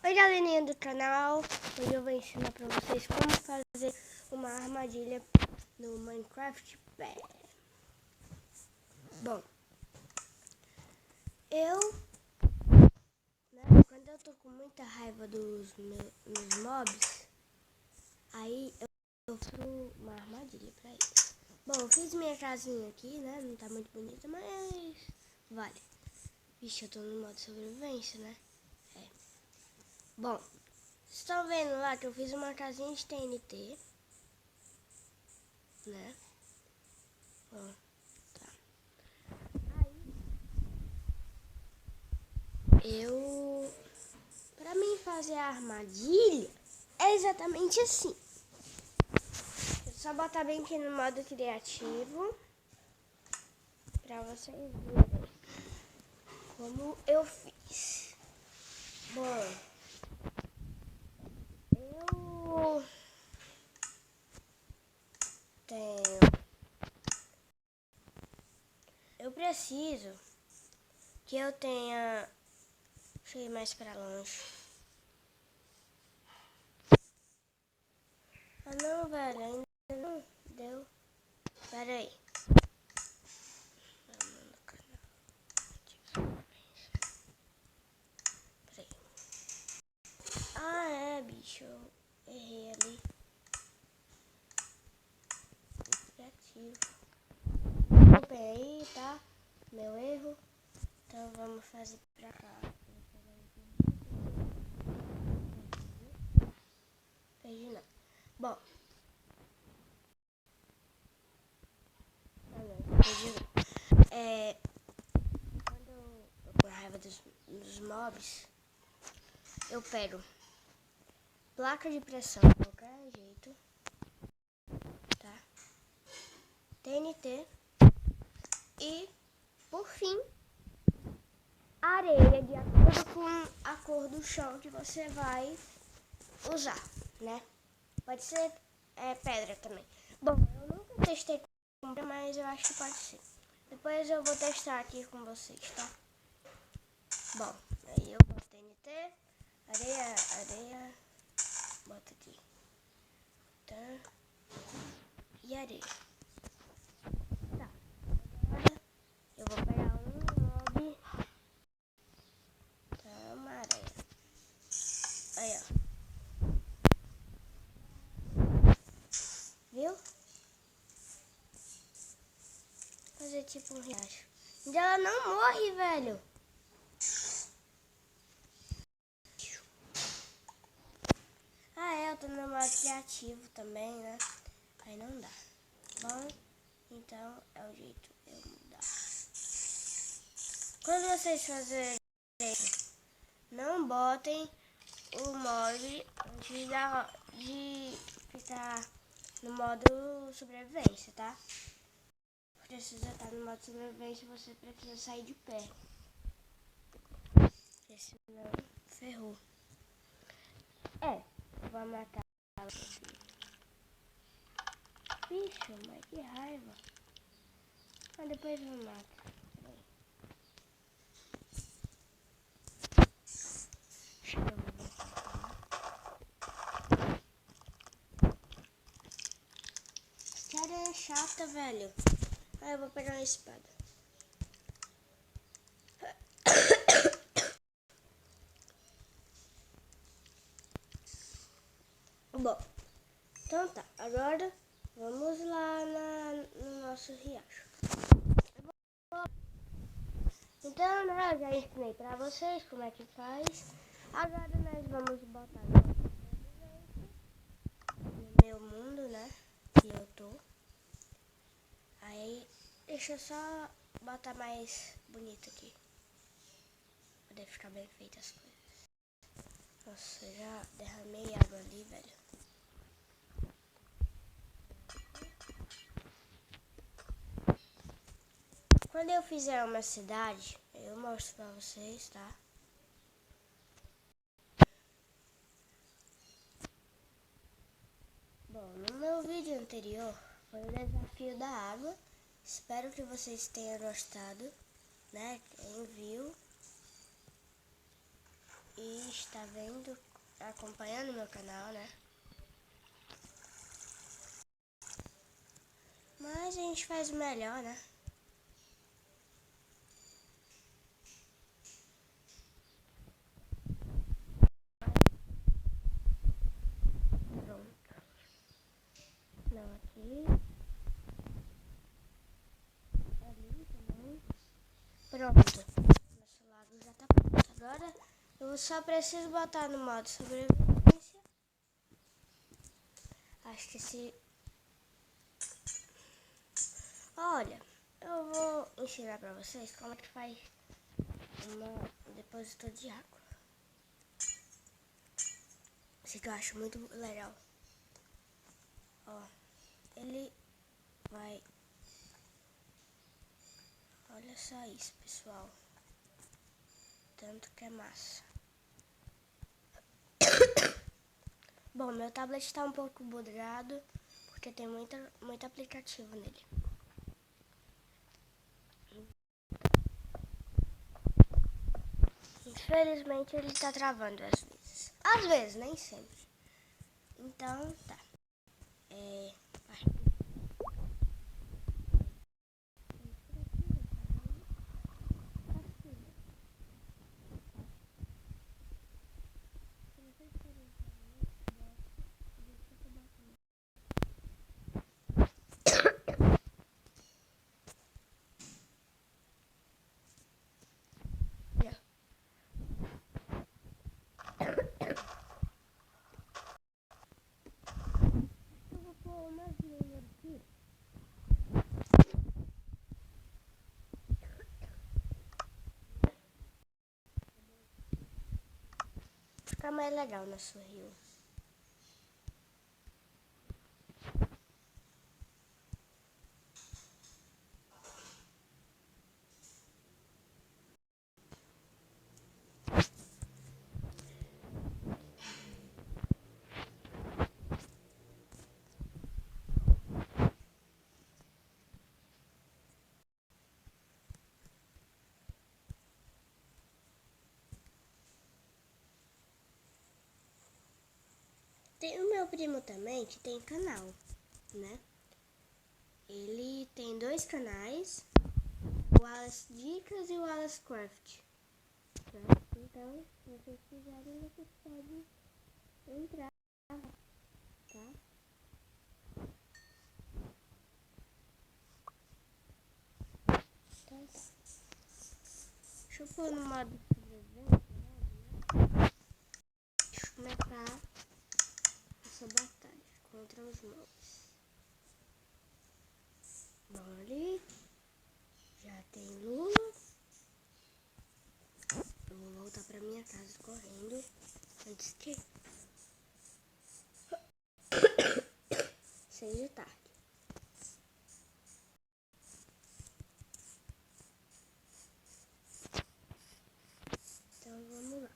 Oi, galerinha do canal, hoje eu vou ensinar pra vocês como fazer uma armadilha no Minecraft Pet. Bom, quando eu tô com muita raiva dos meus mobs, aí eu faço uma armadilha pra eles. Bom, eu fiz minha casinha aqui, né, não tá muito bonita, mas vale. Vixe, eu tô no modo sobrevivência, né? Bom, vocês estão vendo lá que eu fiz uma casinha de TNT, né? Ó, tá. Aí, pra mim fazer a armadilha, é exatamente assim. Eu só botar bem aqui no modo criativo, pra vocês verem como eu fiz. Bom, eu preciso que eu tenha... Deixa eu ir mais pra longe. Ah não, velho, ainda não deu. Pera aí. Ah, é, bicho. Eu errei ali. Criativo. Desculpem aí, tá? Meu erro. Então vamos fazer pra cá. Perdi não. Bom. Ah, não. Perdi não. Quando eu tô com raiva dos mobs, eu pego placa de pressão de qualquer jeito, tá? TNT e, por fim, areia de acordo com a cor do chão que você vai usar, né? Pode ser pedra também. Bom, eu nunca testei com pedra, mas eu acho que pode ser. Depois eu vou testar aqui com vocês, tá? Bom, aí eu boto TNT, areia, bota aqui, tá? E areia. Tá, agora eu vou pegar um mob, tá, uma areia. Aí, ó. Viu? Fazer tipo um riacho. E ela não morre, velho. Ah, eu tô no modo criativo também, né? Aí não dá. Bom, então é o jeito de eu mudar. Quando vocês fazerem isso, não botem o mob de ficar no modo sobrevivência, tá? Precisa estar no modo sobrevivência, você precisa sair de pé. Porque senão ferrou. Vou matar ela. Bicho, mas que raiva. Mas depois eu mato. Esse cara é chata, velho. Aí eu vou pegar uma espada. Bom, então tá. Agora vamos lá no nosso riacho. Então, né, eu já ensinei pra vocês como é que faz. Agora nós vamos botar no meu mundo, né, que eu tô. Aí, deixa eu só botar mais bonito aqui. Pra poder ficar bem feitas as coisas. Nossa, eu já derramei água ali, velho. Quando eu fizer uma cidade, eu mostro pra vocês, tá? Bom, no meu vídeo anterior foi o desafio da água. Espero que vocês tenham gostado, né? Quem viu. E tá vendo, acompanhando meu canal, né? Mas a gente faz o melhor, né? Pronto. Não, aqui. Ali também. Pronto. Nosso lado já tá pronto. Agora eu só preciso botar no modo sobrevivência. Acho que se... Olha, eu vou ensinar pra vocês como é que faz um depósito de água. Isso que eu acho muito legal. Ó, ele vai... Olha só isso, pessoal. Tanto que é massa. Bom, meu tablet tá um pouco bugado, porque tem muito aplicativo nele. Infelizmente ele tá travando às vezes. Às vezes, nem sempre. Então, tá. Vai. Eu vou pôr umas linhas aqui. Fica mais legal nosso rio. Tem o meu primo também, que tem canal, né? Ele tem 2 canais, o Wallace Dicas e o Wallace Craft. Né? Então, se vocês quiserem, vocês podem entrar, tá? Então, tá. Deixa eu pôr no modo sobrevivência, né? Deixa eu começar essa batalha contra os mobs. Bom, ali já tem Lula. Eu vou voltar pra minha casa correndo antes que seja tarde. Então vamos lá.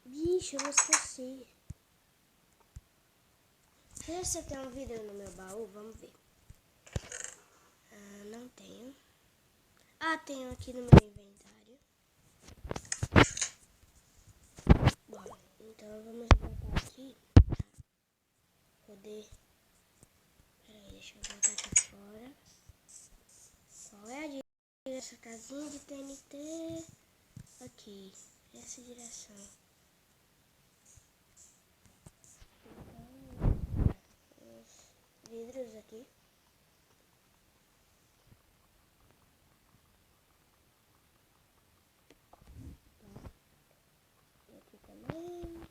Bicho, eu não esqueci. Se você tem um vídeo no meu baú, vamos ver. Não tenho. Tenho aqui no meu inventário. Bom, então vamos botar aqui pra poder... Peraí, deixa eu botar aqui fora. Qual é a direção dessa casinha de TNT? Aqui, essa direção. Então, os vidros aqui. E aqui também.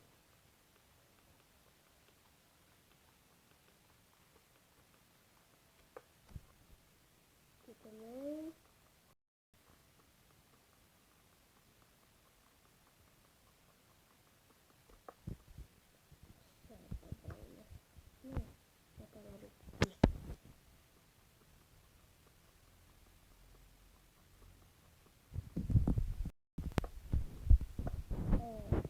Aqui também.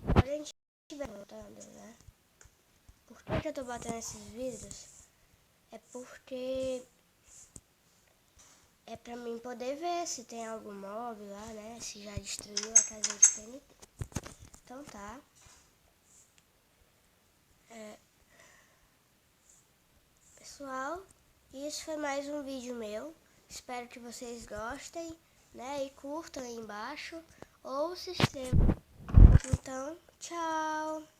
Quando a gente estiver montando, né? Por que eu tô botando esses vidros? É porque é pra mim poder poder ver se tem algum mob lá, né? Se já destruiu a casa de TNT. Então tá. Pessoal, isso foi mais um vídeo meu. Espero que vocês gostem, né? E curtam aí embaixo ou se inscrevam. Então, tchau!